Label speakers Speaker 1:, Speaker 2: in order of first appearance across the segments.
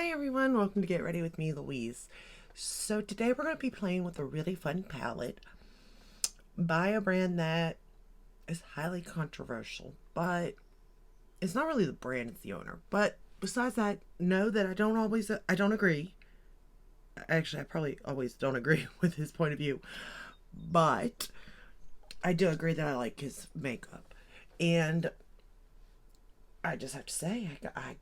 Speaker 1: Hi everyone, welcome to Get Ready with me, Louise. So today we're going to be playing with a really fun palette by a brand that is highly controversial, but it's not really the brand, it's the owner. But besides that, know that I don't agree. Actually, I probably always don't agree with his point of view, but I do agree that I like his makeup. And I just have to say, I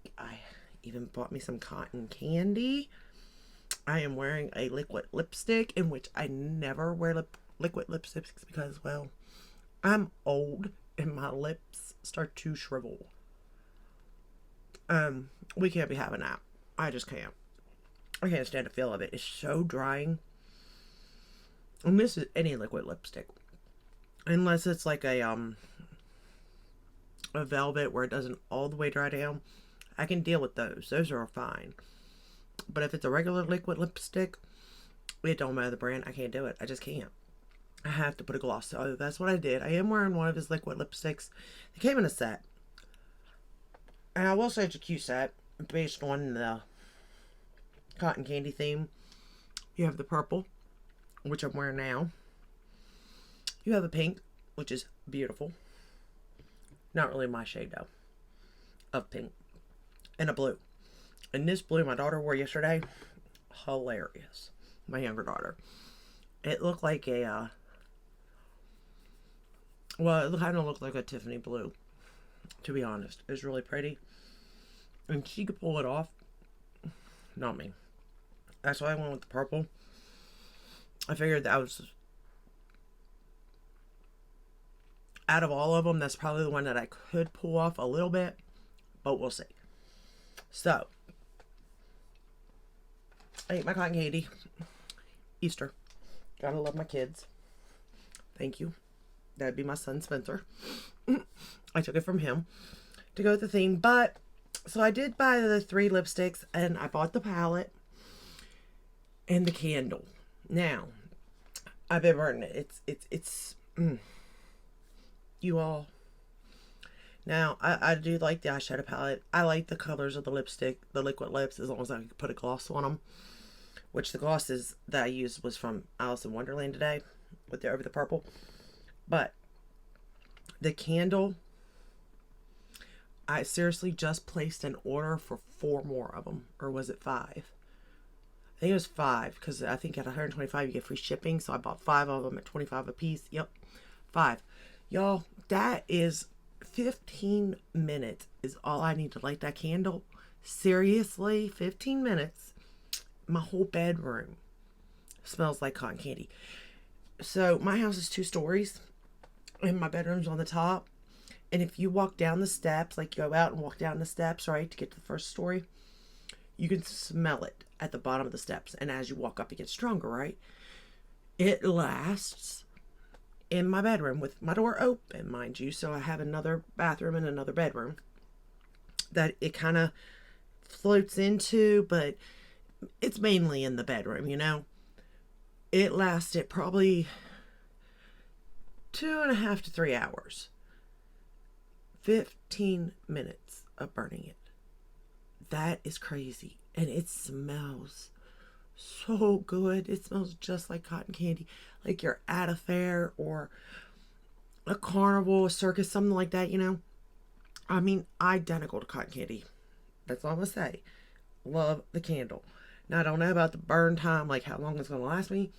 Speaker 1: even bought me some cotton candy. I am wearing a liquid lipstick, in which I never wear liquid lipsticks because, well, I'm old and my lips start to shrivel. We can't be having that. I just can't. I can't stand the feel of it. It's so drying. And this is any liquid lipstick, unless it's like a velvet where it doesn't all the way dry down. I can deal with those. Those are fine. But if it's a regular liquid lipstick, it don't matter the brand. I can't do it. I just can't. I have to put a gloss. So that's what I did. I am wearing one of his liquid lipsticks. They came in a set. And I will say it's a cute set based on the cotton candy theme. You have the purple, which I'm wearing now. You have the pink, which is beautiful. Not really my shade though, of pink. And a blue. And this blue my daughter wore yesterday, hilarious. My younger daughter. It looked like a, well, it kind of looked like a Tiffany blue, to be honest. It was really pretty. And she could pull it off. Not me. That's why I went with the purple. I figured that was, out of all of them, that's probably the one that I could pull off a little bit. But we'll see. So, I ate my cotton candy. Easter. Gotta love my kids. Thank you. That'd be my son Spencer. I took it from him to go with the theme. But, so I did buy the 3 lipsticks and I bought the palette and the candle. Now, I've been burning it. It's you all. Now, I do like the eyeshadow palette. I like the colors of the lipstick, the liquid lips, as long as I can put a gloss on them. Which the glosses that I used was from Alice in Wonderland today, with the over the purple. But the candle, I seriously just placed an order for 4 more of them. Or was it 5? I think it was 5, because I think at 125 you get free shipping. So I bought 5 of them at 25 a piece. Yep, 5. Y'all, that is 15 minutes is all I need to light that candle. Seriously, 15 minutes. My whole bedroom smells like cotton candy. So my house is 2 stories and my bedroom's on the top. And if you walk down the steps, like you go out and walk down the steps, right, to get to the first story, you can smell it at the bottom of the steps. And as you walk up, it gets stronger, right? It lasts in my bedroom with my door open, mind you. So I have another bathroom and another bedroom that it kind of floats into, but it's mainly in the bedroom, you know. It lasted probably 2.5 to 3 hours. 15 minutes of burning it. That is crazy. And it smells so good. It smells just like cotton candy. Like you're at a fair or a carnival, a circus, something like that, you know. I mean, identical to cotton candy. That's all I'm going to say. Love the candle. Now, I don't know about the burn time, like how long it's going to last me.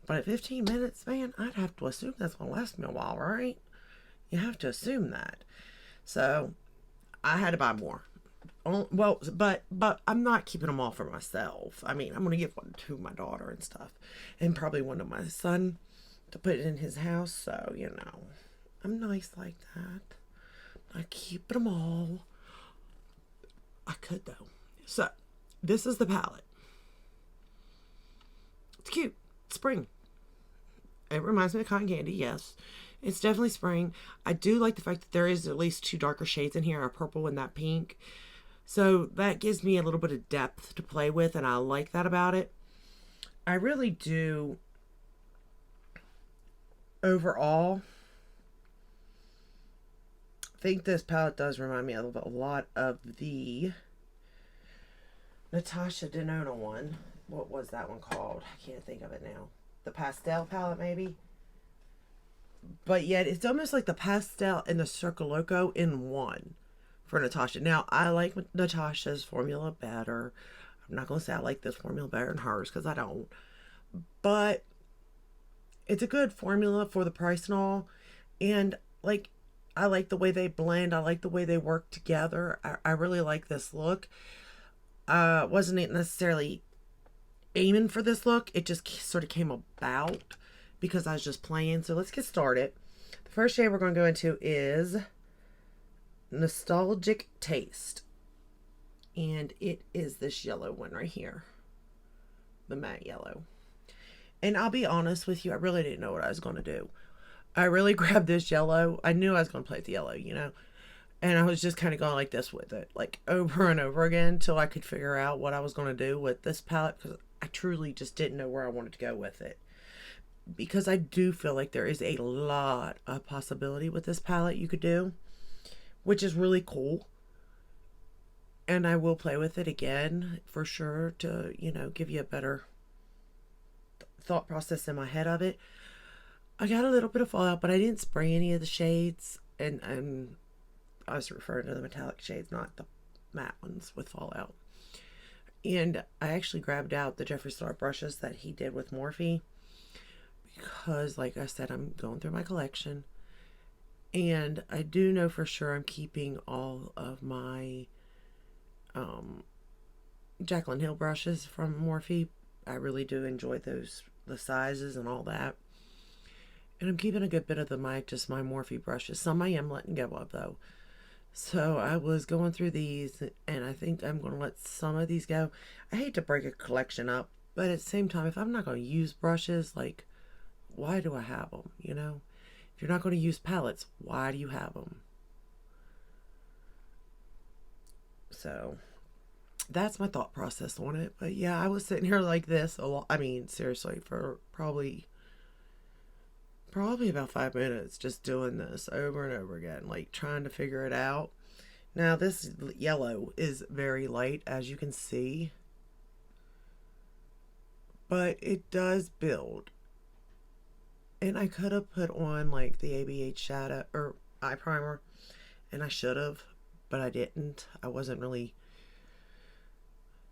Speaker 1: But at 15 minutes, man, I'd have to assume that's going to last me a while, right? You have to assume that. So, I had to buy more. Well, but I'm not keeping them all for myself. I mean, I'm going to give one to my daughter and stuff. And probably one to my son to put it in his house. So, you know, I'm nice like that. I keep them all. I could, though. So, this is the palette. It's cute. It's spring. It reminds me of cotton candy, yes. It's definitely spring. I do like the fact that there is at least 2 darker shades in here, a purple and that pink. So that gives me a little bit of depth to play with, and I like that about it. I really do, overall, think this palette does remind me of a lot of the Natasha Denona one. What was that one called? I can't think of it now. The pastel palette, maybe? But yet, it's almost like the pastel and the Circo Loco in one for Natasha. Now, I like Natasha's formula better. I'm not going to say I like this formula better than hers, because I don't. But it's a good formula for the price and all. And, like, I like the way they blend. I like the way they work together. I really like this look. Wasn't necessarily aiming for this look. It just sort of came about because I was just playing. So let's get started. The first shade we're going to go into is Nostalgic Taste. And it is this yellow one right here. The matte yellow. And I'll be honest with you, I really didn't know what I was going to do. I really grabbed this yellow. I knew I was going to play with the yellow, you know. And I was just kind of going like this with it. Like over and over again till I could figure out what I was going to do with this palette. Because I truly just didn't know where I wanted to go with it. Because I do feel like there is a lot of possibility with this palette you could do. Which is really cool. And I will play with it again for sure to, you know, give you a better thought process in my head of it. I got a little bit of fallout, but I didn't spray any of the shades. And I was referring to the metallic shades, not the matte ones with fallout. And I actually grabbed out the Jeffree Star brushes that he did with Morphe. Because, like I said, I'm going through my collection. And I do know for sure I'm keeping all of my Jaclyn Hill brushes from Morphe. I really do enjoy those, the sizes and all that. And I'm keeping a good bit of my Morphe brushes. Some I am letting go of though. So I was going through these and I think I'm going to let some of these go. I hate to break a collection up, but at the same time, if I'm not going to use brushes, like, why do I have them, you know? If you're not going to use palettes, why do you have them? So that's my thought process on it. But yeah, I was sitting here like this a lot. I mean, seriously, for probably about 5 minutes just doing this over and over again, like trying to figure it out. Now this yellow is very light, as you can see, but it does build. And I could have put on like the ABH shadow or eye primer, and I should have, but I didn't. I wasn't really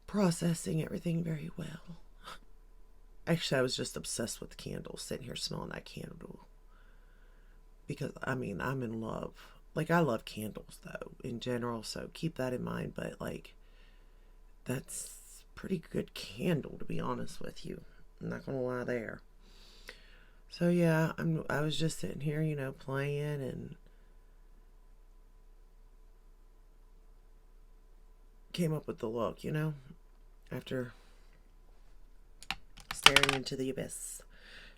Speaker 1: processing everything very well. Actually, I was just obsessed with the candle, sitting here smelling that candle. Because, I mean, I'm in love. Like, I love candles, though, in general, so keep that in mind. But, like, that's pretty good candle, to be honest with you. I'm not going to lie there. So, yeah, I was just sitting here, you know, playing and came up with the look, you know, after staring into the abyss,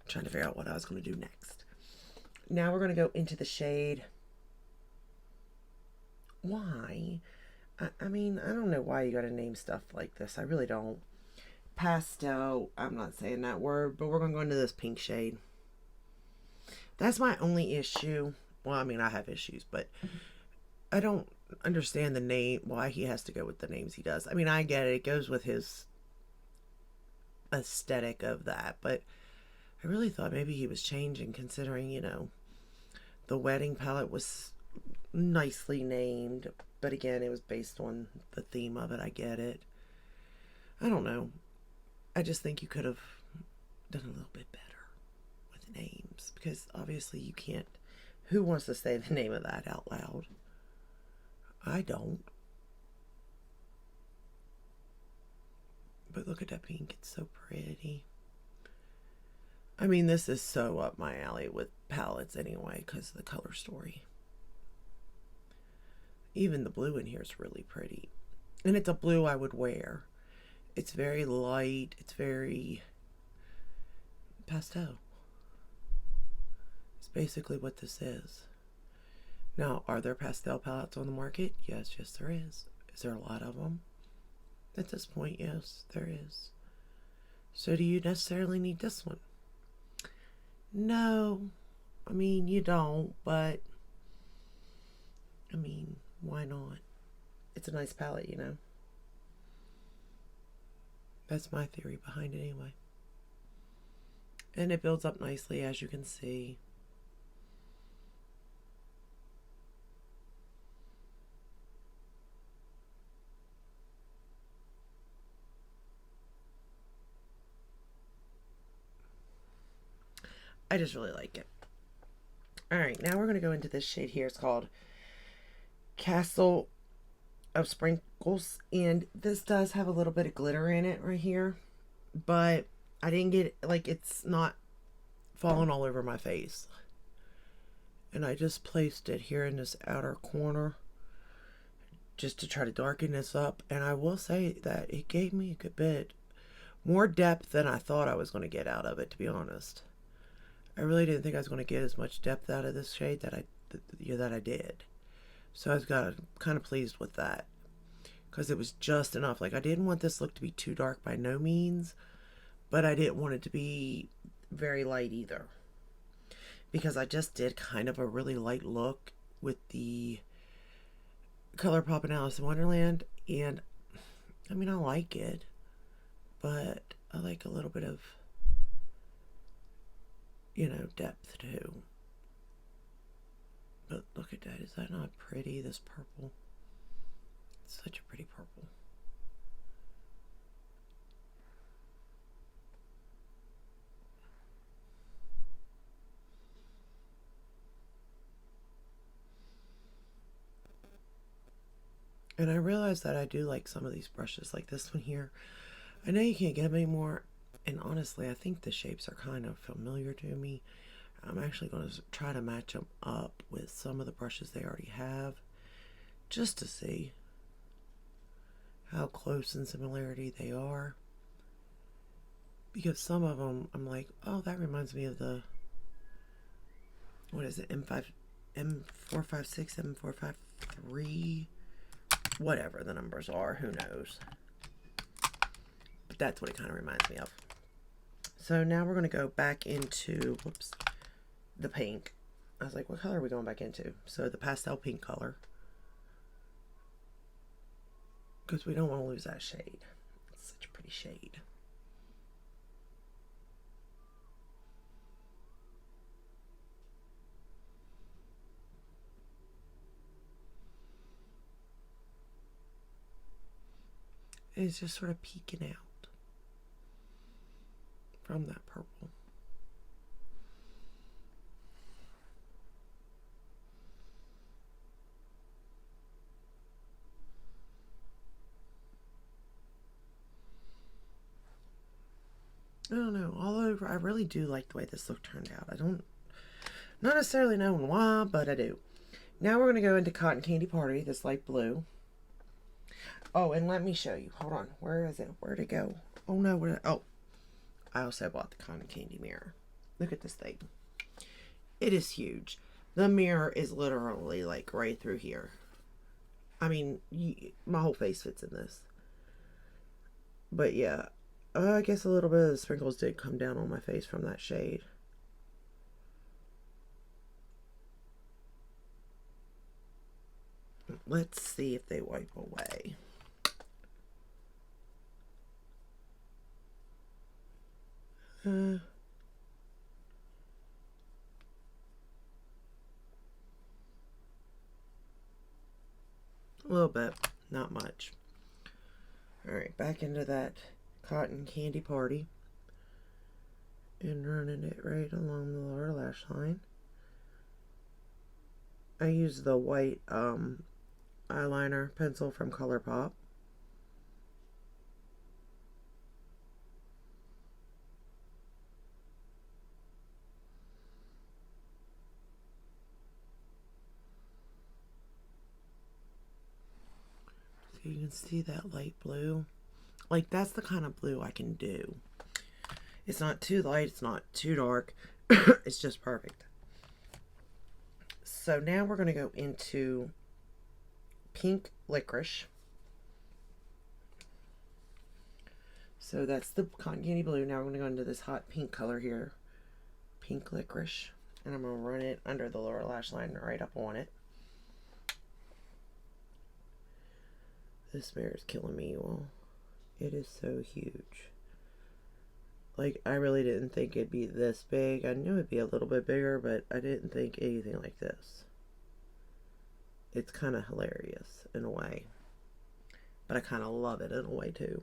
Speaker 1: trying to figure out what I was going to do next. Now we're going to go into the shade. Why? I mean, I don't know why you got to name stuff like this. I really don't. Pastel, I'm not saying that word, but we're going to go into this pink shade. That's my only issue. Well, I mean, I have issues, but I don't understand the name, why he has to go with the names he does. I mean, I get it. It goes with his aesthetic of that, but I really thought maybe he was changing, considering, you know, the wedding palette was nicely named, but again, it was based on the theme of it. I get it. I don't know. I just think you could have done a little bit better with names, because obviously you can't. Who wants to say the name of that out loud? I don't. But look at that pink. It's so pretty. I mean, this is so up my alley with palettes anyway, because of the color story. Even the blue in here is really pretty. And it's a blue I would wear. It's very light. It's very pastel. It's basically what this is. Now, are there pastel palettes on the market? Yes, there is. Is there a lot of them? At this point, yes, there is. So do you necessarily need this one? No. I mean, you don't, but I mean, why not? It's a nice palette, you know. That's my theory behind it anyway. And it builds up nicely, as you can see. I just really like it. Alright, now we're going to go into this shade here. It's called Castle of Sprinkles. And this does have a little bit of glitter in it right here. But I didn't get, like, it's not falling all over my face. And I just placed it here in this outer corner just to try to darken this up. And I will say that it gave me a good bit more depth than I thought I was going to get out of it, to be honest. I really didn't think I was going to get as much depth out of this shade that I did. So I was kind of pleased with that, because it was just enough. Like, I didn't want this look to be too dark by no means, but I didn't want it to be very light either, because I just did kind of a really light look with the ColourPop and Alice in Wonderland, and I mean, I like it, but I like a little bit of, you know, depth too. But look at that. Is that not pretty? This purple. It's such a pretty purple. And I realize that I do like some of these brushes, like this one here. I know you can't get them anymore, and honestly, I think the shapes are kind of familiar to me. I'm actually going to try to match them up with some of the brushes they already have, just to see how close in similarity they are. Because some of them, I'm like, oh, that reminds me of the, what is it, M456, M453, whatever the numbers are, who knows. But that's what it kind of reminds me of. So now we're going to go back into, whoops, the pink. I was like, what color are we going back into? So the pastel pink color, because we don't want to lose that shade. It's such a pretty shade. It's just sort of peeking out from that purple. I don't know, all over, I really do like the way this look turned out. I don't, not necessarily know why, but I do. Now we're going to go into Cotton Candy Party, this light blue. Oh, and let me show you. Hold on. Where is it? Where'd it go? Oh, no. Oh, I also bought the Cotton Candy mirror. Look at this thing. It is huge. The mirror is literally like right through here. I mean, my whole face fits in this. But yeah, I guess a little bit of the sprinkles did come down on my face from that shade. Let's see if they wipe away. A little bit, not much. Alright, back into that Cotton Candy Party. And running it right along the lower lash line. I use the white eyeliner pencil from ColourPop. So you can see that light blue. Like, that's the kind of blue I can do. It's not too light, it's not too dark. It's just perfect. So now we're going to go into Pink Licorice. So that's the Cotton Candy Blue. Now we're going to go into this hot pink color here. Pink Licorice. And I'm going to run it under the lower lash line right up on it. This mirror is killing me, you all. It is so huge. Like, I really didn't think it'd be this big. I knew it'd be a little bit bigger, but I didn't think anything like this. It's kind of hilarious in a way. But I kind of love it in a way too.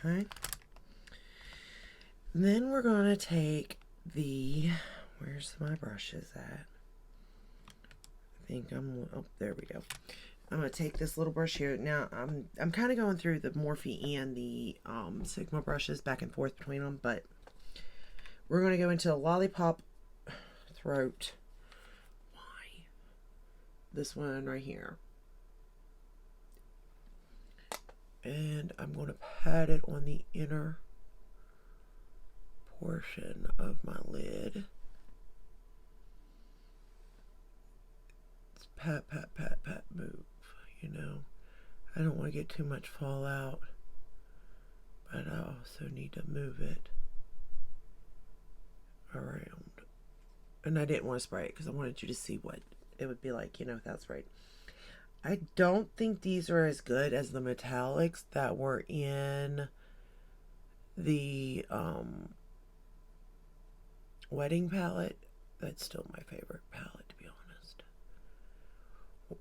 Speaker 1: Okay. Then we're going to take the, where's my brushes at? I think oh, there we go. I'm going to take this little brush here. Now, I'm kind of going through the Morphe and the Sigma brushes back and forth between them, but we're going to go into a Lollipop Throat. Why? This one right here. And I'm going to pat it on the inner portion of my lid. It's pat, pat, pat, pat, move, you know. I don't want to get too much fallout, but I also need to move it around. And I didn't want to spray it because I wanted you to see what it would be like, you know, without spray. I don't think these are as good as the metallics that were in the wedding palette. That's still my favorite palette, to be honest.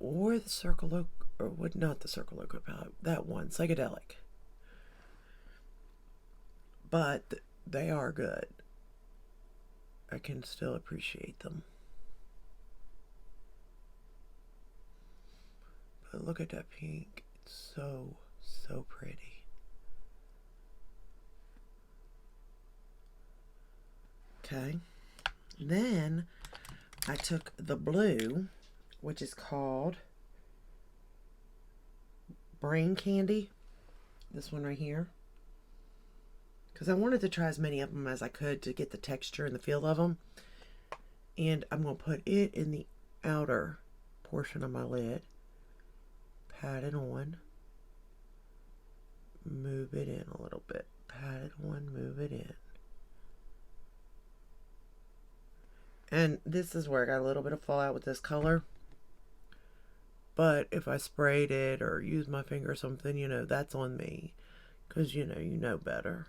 Speaker 1: Or the Circle Oak, or what? Not the Circle Oak palette. That one, Psychedelic. But they are good. I can still appreciate them. But look at that pink. It's so, so pretty. Okay. Then I took the blue, which is called Brain Candy. This one right here. Because I wanted to try as many of them as I could to get the texture and the feel of them. And I'm going to put it in the outer portion of my lid. Pat it on, move it in a little bit, pat it on, move it in. And this is where I got a little bit of fallout with this color. But if I sprayed it or used my finger or something, you know, that's on me. Because, you know better.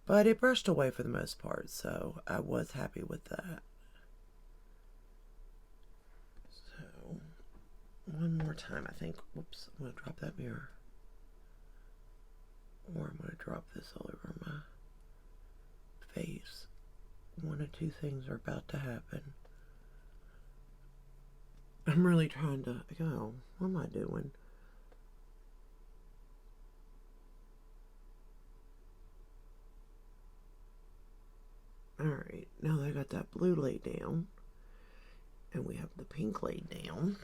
Speaker 1: But it brushed away for the most part, so I was happy with that. One more time, I think. Whoops, I'm going to drop that mirror. Or I'm going to drop this all over my face. One of two things are about to happen. I'm really trying to go. What am I doing? Alright, now that I got that blue laid down, and we have the pink laid down,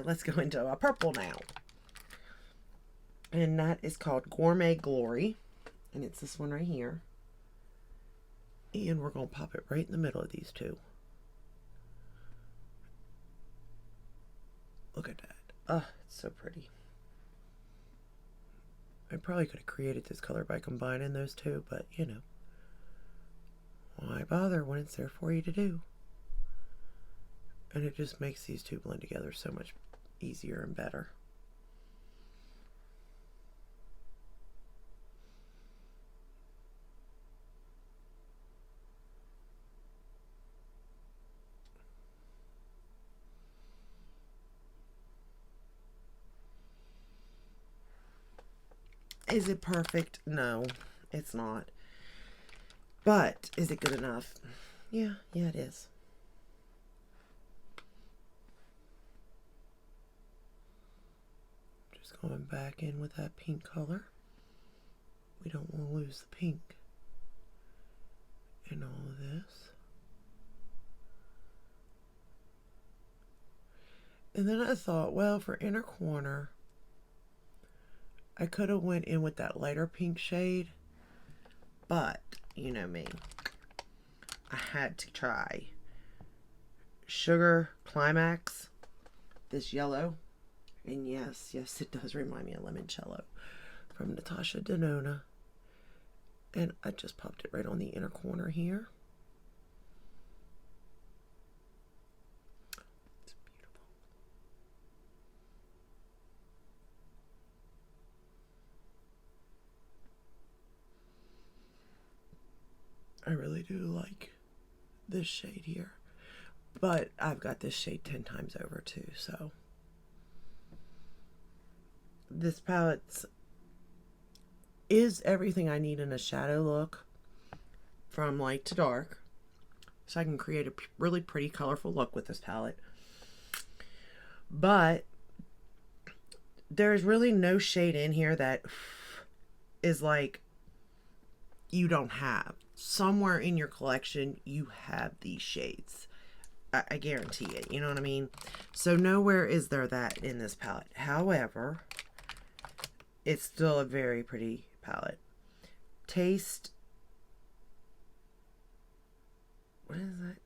Speaker 1: let's go into a purple now. And that is called Gourmet Glory. And it's this one right here. And we're going to pop it right in the middle of these two. Look at that. Oh, it's so pretty. I probably could have created this color by combining those two, but you know. Why bother when it's there for you to do? And it just makes these two blend together so much easier and better. Is it perfect? No, it's not. But is it good enough? Yeah, it is. Just going back in with that pink color. We don't want to lose the pink in all of this. And then I thought, well, for inner corner, I could have went in with that lighter pink shade, but you know me, I had to try Sugar Climax, this yellow, And yes, it does remind me of Limoncello from Natasha Denona. And I just popped it right on the inner corner here. It's beautiful. I really do like this shade here. But I've got this shade 10 times over too, so. This palette is everything I need in a shadow look from light to dark. So I can create a really pretty, colorful look with this palette. But there's really no shade in here that is like you don't have. Somewhere in your collection, you have these shades. I guarantee it. You know what I mean? So nowhere is there that in this palette. However, it's still a very pretty palette. Taste. What is that?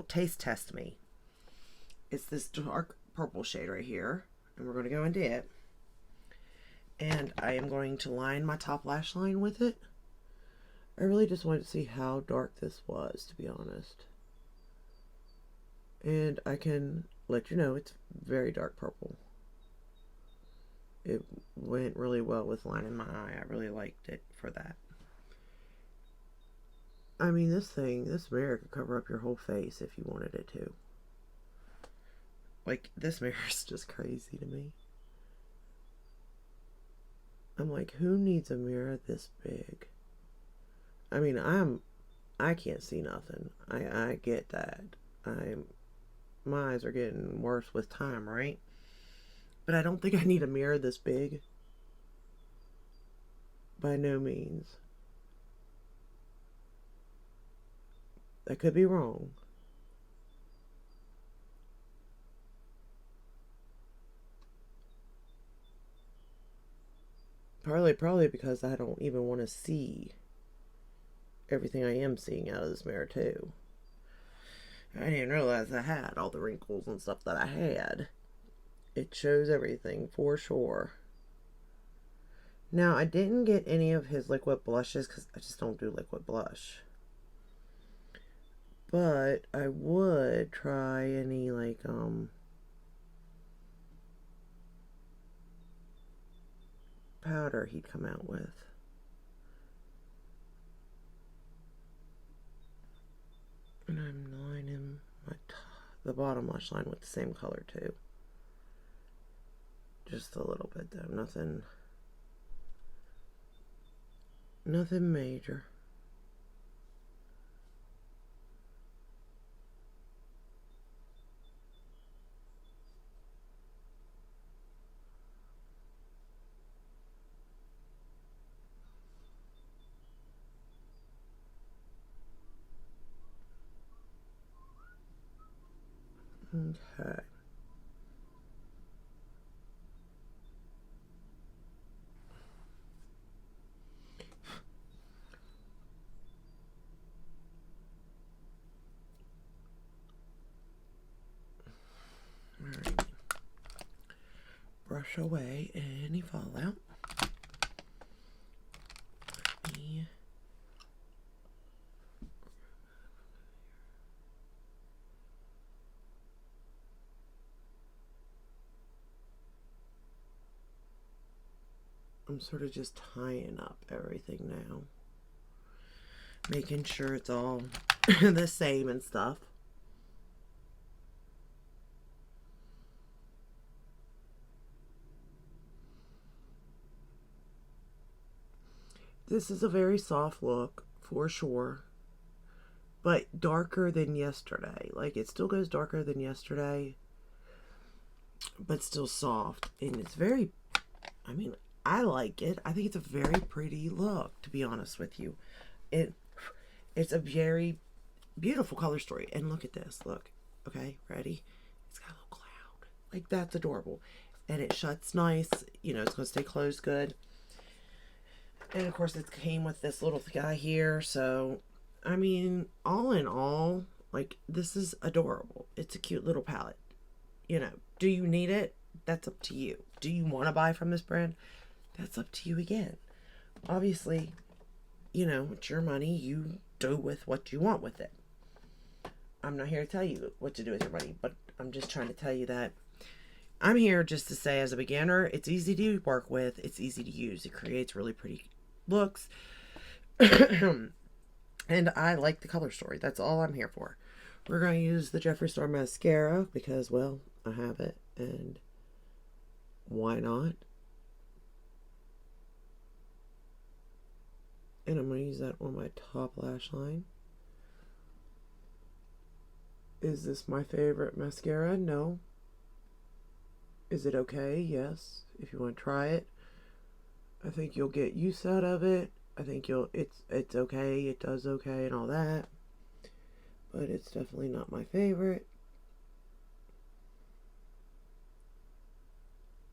Speaker 1: Taste Test Me. It's this dark purple shade right here. And we're going to go into it. And I am going to line my top lash line with it. I really just wanted to see how dark this was, to be honest. And I can let you know it's very dark purple. It went really well with lining my eye. I really liked it for that. I mean, this mirror could cover up your whole face if you wanted it to. Like, this mirror is just crazy to me. I'm like, who needs a mirror this big? I mean, I can't see nothing. I get that. My eyes are getting worse with time, right? But I don't think I need a mirror this big. By no means. I could be wrong. Probably because I don't even want to see everything I am seeing out of this mirror too. I didn't realize I had all the wrinkles and stuff that I had. It shows everything for sure. Now, I didn't get any of his liquid blushes because I just don't do liquid blush. But I would try any like powder he'd come out with. And I'm lining the bottom lash line with the same color too. Just a little bit though, nothing major. Okay. Alright. Brush away any fallout. I'm sort of just tying up everything now. Making sure it's all the same and stuff. This is a very soft look for sure, but darker than yesterday. Like, it still goes darker than yesterday, but still soft. And it's very, I mean, I like it. I think it's a very pretty look, to be honest with you. It's a very beautiful color story. And look at this. Look. Okay, ready? It's got a little cloud. Like, that's adorable. And it shuts nice. You know, it's going to stay closed good. And, of course, it came with this little guy here. So, I mean, all in all, like, this is adorable. It's a cute little palette. You know, do you need it? That's up to you. Do you want to buy from this brand? That's up to you again. Obviously, you know, it's your money. You do with what you want with it. I'm not here to tell you what to do with your money, but I'm just trying to tell you that I'm here just to say, as a beginner, it's easy to work with. It's easy to use. It creates really pretty looks. And I like the color story. That's all I'm here for. We're going to use the Jeffree Star mascara because, well, I have it. And why not? And I'm going to use that on my top lash line. Is this my favorite mascara? No. Is it okay? Yes. If you want to try it, I think you'll get use out of it. I think it's okay. It does okay and all that. But it's definitely not my favorite.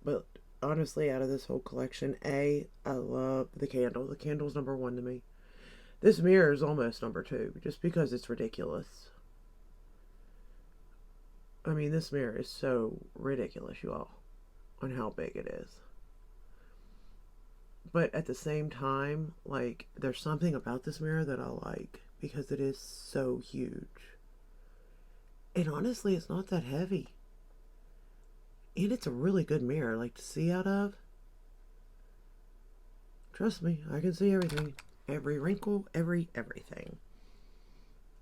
Speaker 1: But honestly, out of this whole collection, I love the candle. The candle's number one to me. This mirror is almost number two, just because it's ridiculous. I mean, this mirror is so ridiculous, you all, on how big it is. But at the same time, like, there's something about this mirror that I like because it is so huge. And honestly, it's not that heavy. And it's a really good mirror, like, to see out of. Trust me, I can see everything. Every wrinkle, everything.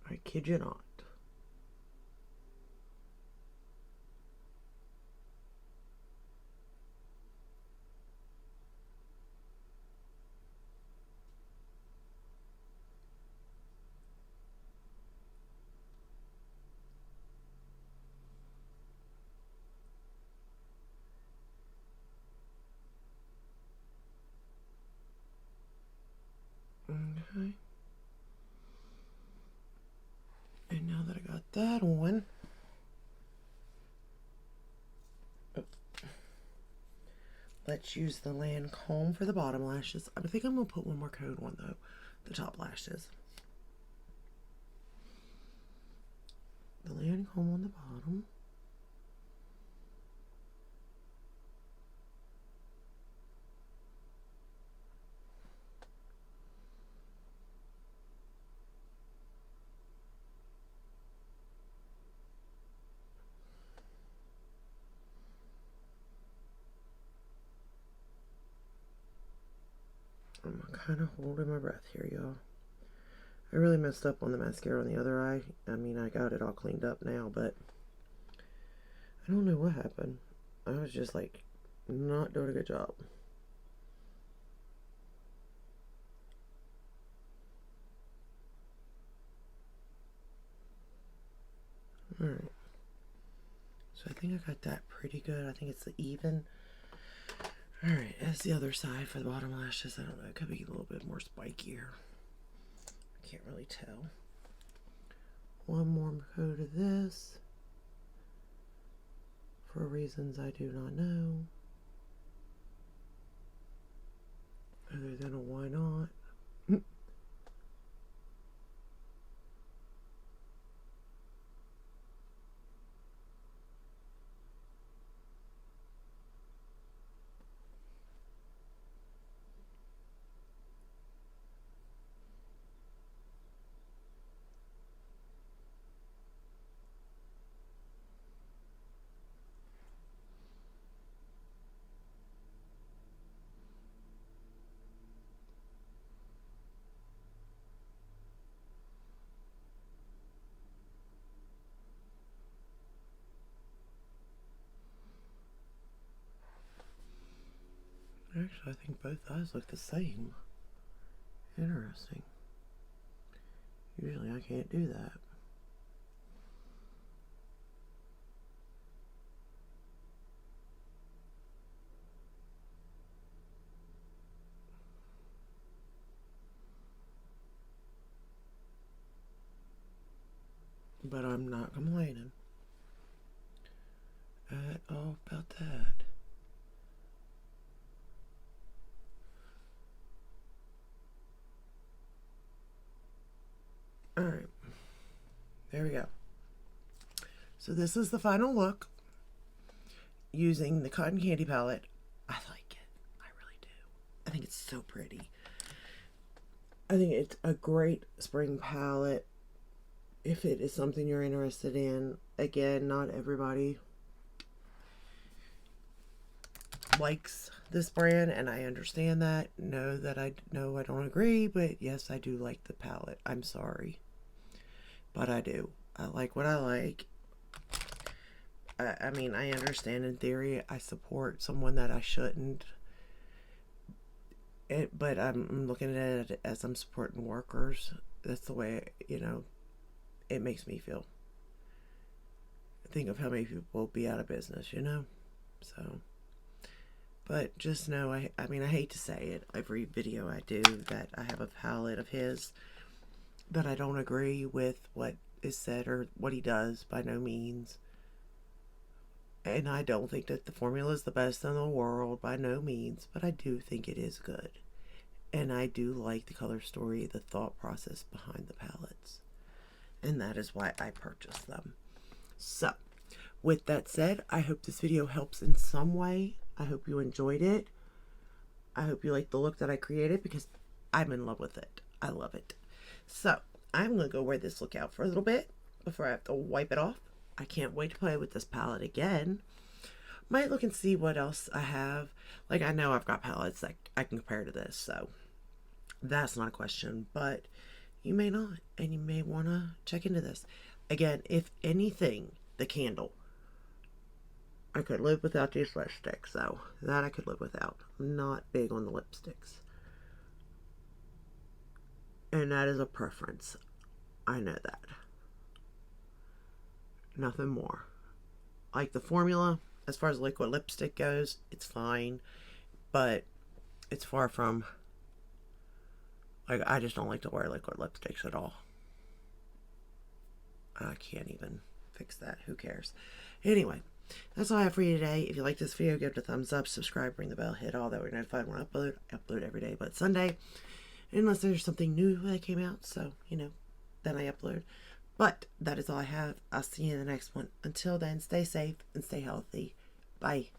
Speaker 1: I kid you not. Okay. And now that I got that on, let's use the Lancome for the bottom lashes. I think I'm going to put one more coat on, though, the top lashes. The Lancome on the bottom. I'm kind of holding my breath here, y'all. I really messed up on the mascara on the other eye. I mean, I got it all cleaned up now, but I don't know what happened. I was just, like, not doing a good job. Alright. So I think I got that pretty good. I think it's the even. Alright, that's the other side for the bottom lashes. I don't know, it could be a little bit more spikier. I can't really tell. One more coat of this. For reasons I do not know. Other than a why not. Actually, I think both eyes look the same. Interesting. Usually I can't do that. But I'm not complaining at all about that. Alright. There we go. So this is the final look. using the Cotton Candy palette. I like it. I really do. I think it's so pretty. I think it's a great spring palette if it is something you're interested in. Again, not everybody likes this brand, and I understand that. I don't agree, but yes, I do like the palette. I'm sorry, but I do. I like what I like. I mean, I understand in theory I support someone that I shouldn't, but I'm looking at it as I'm supporting workers. That's the way, it makes me feel. Think of how many people will be out of business, So, but just know, I mean, I hate to say it. Every video I do that I have a palette of his that I don't agree with what is said or what he does, by no means. And I don't think that the formula is the best in the world, by no means, but I do think it is good. And I do like the color story, the thought process behind the palettes. And that is why I purchased them. So, with that said, I hope this video helps in some way. I hope you enjoyed it. I hope you like the look that I created, because I'm in love with it. I love it. So, I'm going to go wear this look out for a little bit before I have to wipe it off. I can't wait to play with this palette again. Might look and see what else I have. Like, I know I've got palettes that I can compare to this, so that's not a question. But you may not, and you may want to check into this. Again, if anything, the candle. I could live without these lipsticks, so that I could live without. I'm not big on the lipsticks. And that is a preference. I know that. Nothing more. Like the formula, as far as liquid lipstick goes, it's fine. But it's far from, like, I just don't like to wear liquid lipsticks at all. I can't even fix that. Who cares? Anyway, that's all I have for you today. If you like this video, give it a thumbs up, subscribe, ring the bell, hit all that we're notified when I upload. I upload every day but Sunday. Unless there's something new that came out, so, then I upload. But that is all I have. I'll see you in the next one. Until then, stay safe and stay healthy. Bye.